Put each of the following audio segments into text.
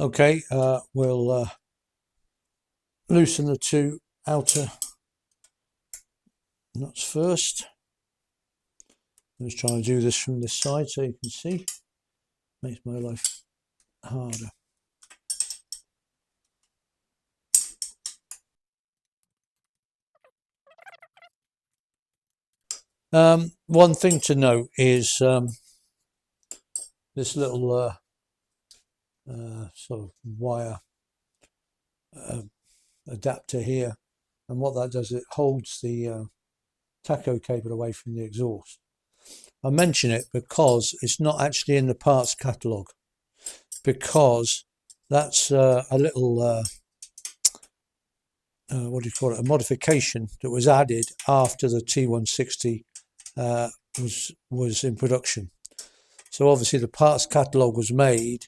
Okay, we'll loosen the two outer nuts first. Let's try and do this from this side so you can see. Makes my life harder. One thing to note is this little sort of wire adapter here, and what that does, it holds the tacho cable away from the exhaust. I mention it because it's not actually in the parts catalogue, because that's a little what do you call it, a modification that was added after the T160 was in production. So obviously the parts catalogue was made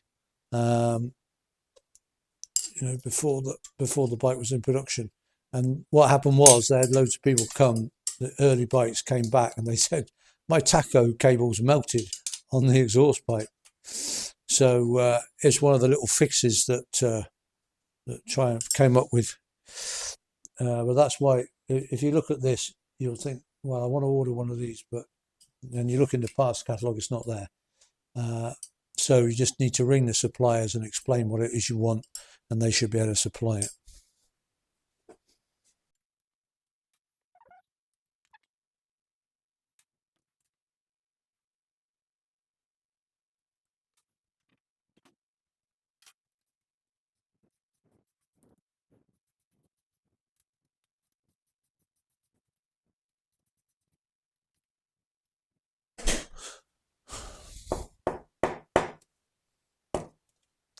before the bike was in production. And what happened was they had loads of people come, the early bikes came back and they said, my tacho cable's melted on the exhaust pipe. So it's one of the little fixes that Triumph came up with. But that's why, if you look at this, you'll think, well, I want to order one of these, but then you look in the parts catalogue, it's not there. So you just need to ring the suppliers and explain what it is you want, and they should be able to supply it.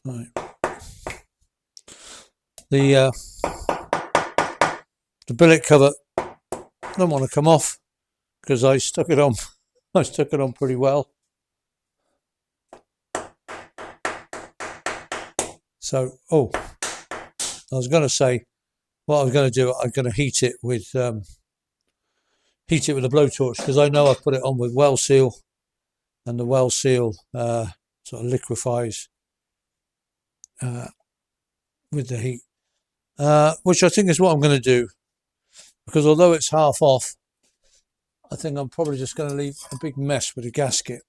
Right. The billet cover don't want to come off because I stuck it on. I stuck it on pretty well. So, I was going to say, what I was going to do, I'm going to heat it with a blowtorch, because I know I've put it on with well seal, and the well seal sort of liquefies with the heat, which I think is what I'm going to do, because although it's half off, I think I'm probably just going to leave a big mess with the gasket.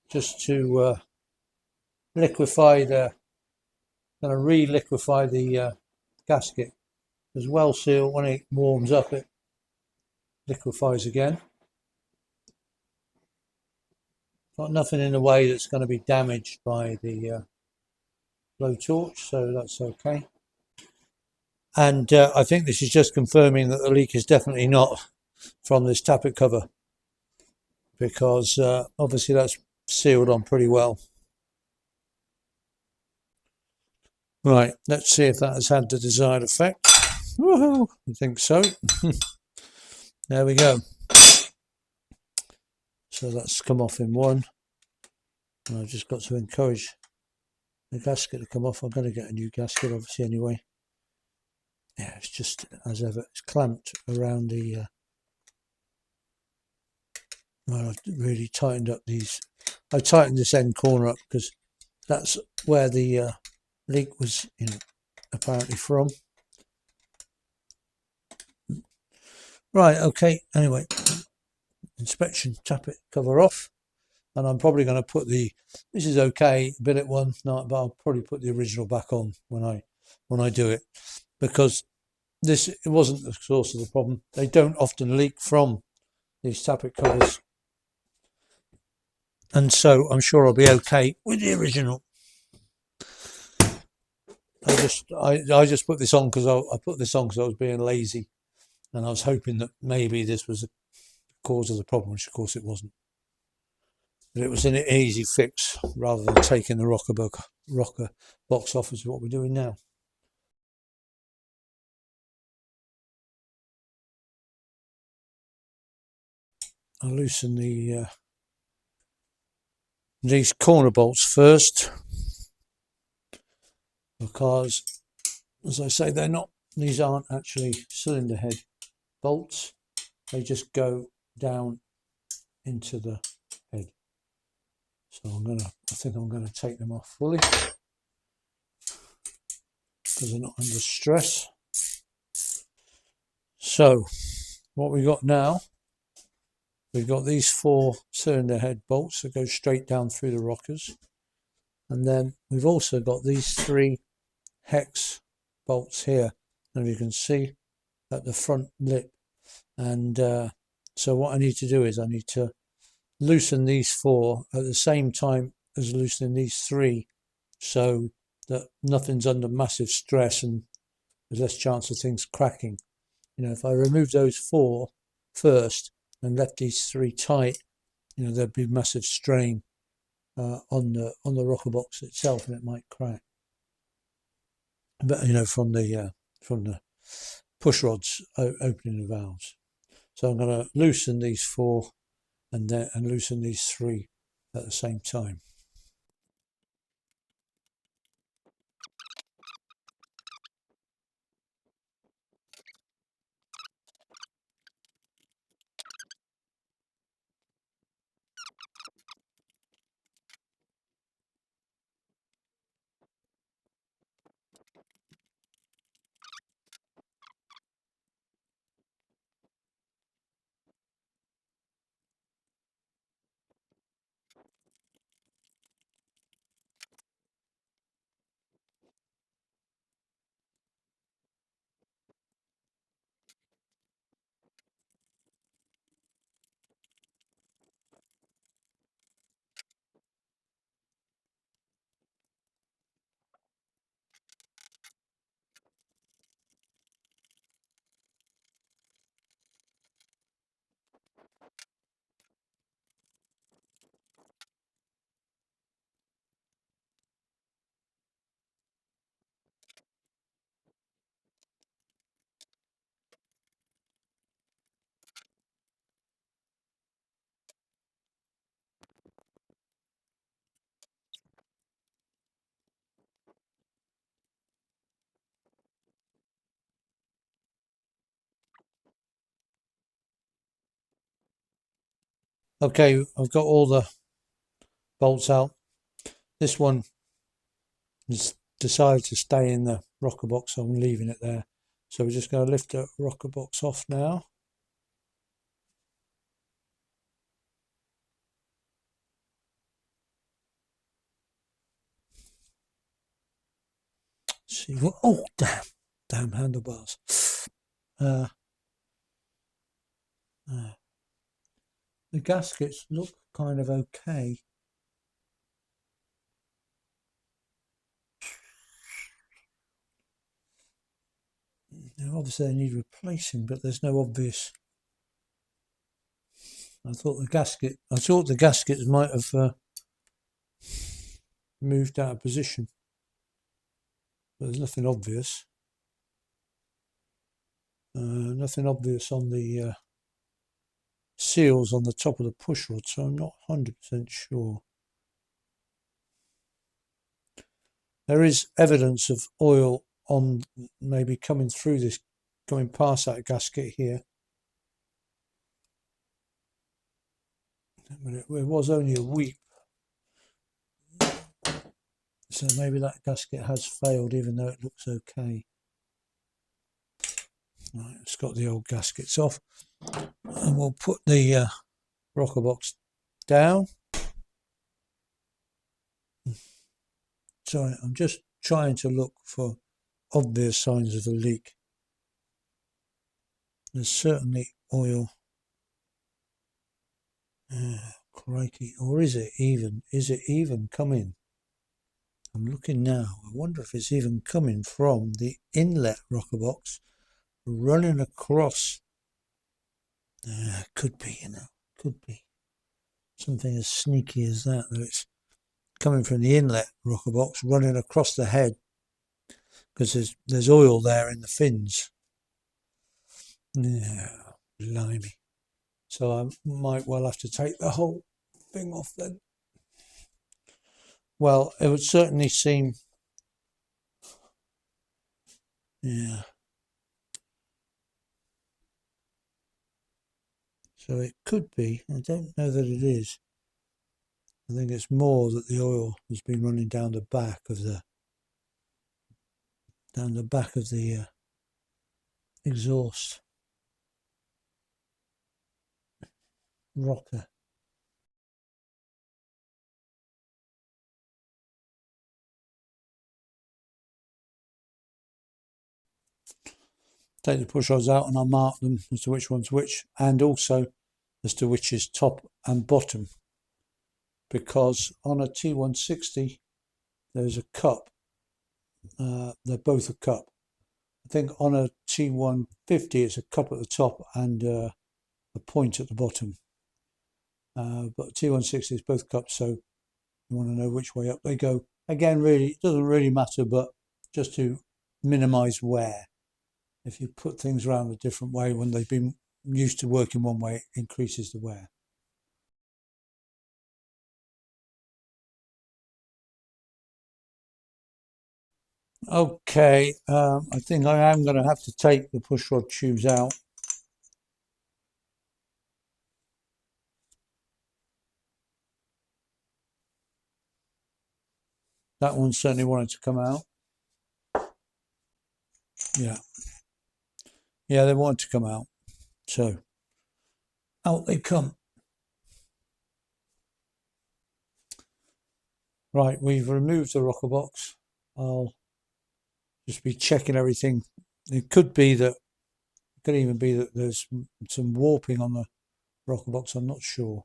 Just to liquefy going to re-liquefy the gasket, because well seal, when it warms up, it liquefies again. Got nothing in the way that's going to be damaged by the blowtorch, so that's okay. And I think this is just confirming that the leak is definitely not from this tappet cover, because obviously that's sealed on pretty well. Right, let's see if that has had the desired effect. Woohoo! I think so. There we go. So that's come off in one. And I've just got to encourage the gasket to come off. I'm going to get a new gasket, obviously, anyway. Yeah, it's just, as ever, it's clamped around the... well, I've really tightened up these. I tightened this end corner up because that's where the leak was, apparently from. Right, okay, anyway, inspection, tappet cover off, and I'm probably going to put this is okay, billet one, but I'll probably put the original back on when I do it, because it wasn't the source of the problem. They don't often leak from these tappet covers, and so I'm sure I'll be okay with the original. I just put this on because I put this on because I was being lazy, and I was hoping that maybe this was the cause of the problem, which of course it wasn't. But it was an easy fix rather than taking the rocker box off, is what we're doing now. I'll loosen these corner bolts first, because, as I say, these aren't actually cylinder head bolts. They just go down into the head. So I think I'm gonna take them off fully because they're not under stress. So what we got now, we've got these 4 cylinder head bolts that go straight down through the rockers, and then we've also got these 3 hex bolts here, and you can see at the front lip. And so what I need to do is I need to loosen these 4 at the same time as loosening these 3, so that nothing's under massive stress and there's less chance of things cracking. You know, if I remove those 4 first and left these 3 tight, you know, there'd be massive strain on the rocker box itself, and it might crack. But you know, from the push rods opening the valves. So I'm going to loosen these 4 and loosen these 3 at the same time. Okay, I've got all the bolts out. This one has decided to stay in the rocker box, so I'm leaving it there. So we're just going to lift the rocker box off now. See what? Oh, damn handlebars. The gaskets look kind of okay. Now, obviously, they need replacing, but there's no obvious. I thought the gaskets might have moved out of position, but there's nothing obvious. Nothing obvious on the seals on the top of the push rod, so I'm not 100% sure. There is evidence of oil on maybe coming through this, going past that gasket here. But it was only a weep. So maybe that gasket has failed, even though it looks okay. Right, it's got the old gaskets off. And we'll put the rocker box down. Sorry, I'm just trying to look for obvious signs of a leak. There's certainly oil. Crikey. Or is it even coming? I'm looking now. I wonder if it's even coming from the inlet rocker box running across. Could be, you know, could be something as sneaky as that it's coming from the inlet rocker box running across the head, because there's oil there in the fins. Yeah, blimey. So I might well have to take the whole thing off then. Well, it would certainly seem, yeah. So it could be, I don't know that it is. I think it's more that the oil has been running down the back of the exhaust rocker. Take the push rods out and I'll mark them as to which one's which, and also as to which is top and bottom, because on a T160 there's a cup. They're both a cup. I think on a T150 it's a cup at the top and a point at the bottom. But T160 is both cups, so you want to know which way up they go. Again, really, it doesn't really matter, but just to minimise wear. If you put things around a different way when they've been used to working one way, it increases the wear. Okay, I think I am going to have to take the pushrod tubes out. That one certainly wanted to come out. Yeah, they wanted to come out. So out they come. Right, we've removed the rocker box. I'll just be checking everything. It could even be that there's some warping on the rocker box. I'm not sure,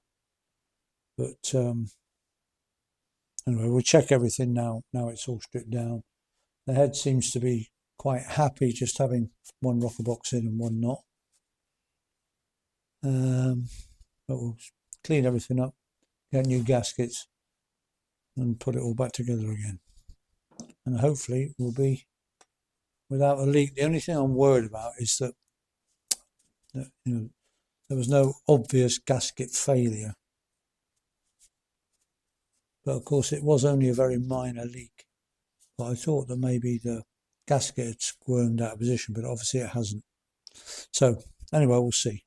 but anyway, we'll check everything now. Now it's all stripped down. The head seems to be quite happy just having one rocker box in and one not. But we'll clean everything up, get new gaskets, and put it all back together again. And hopefully we'll be without a leak. The only thing I'm worried about is that there was no obvious gasket failure. But of course it was only a very minor leak. But I thought that maybe the gasket had squirmed out of position, but obviously it hasn't. So anyway, we'll see.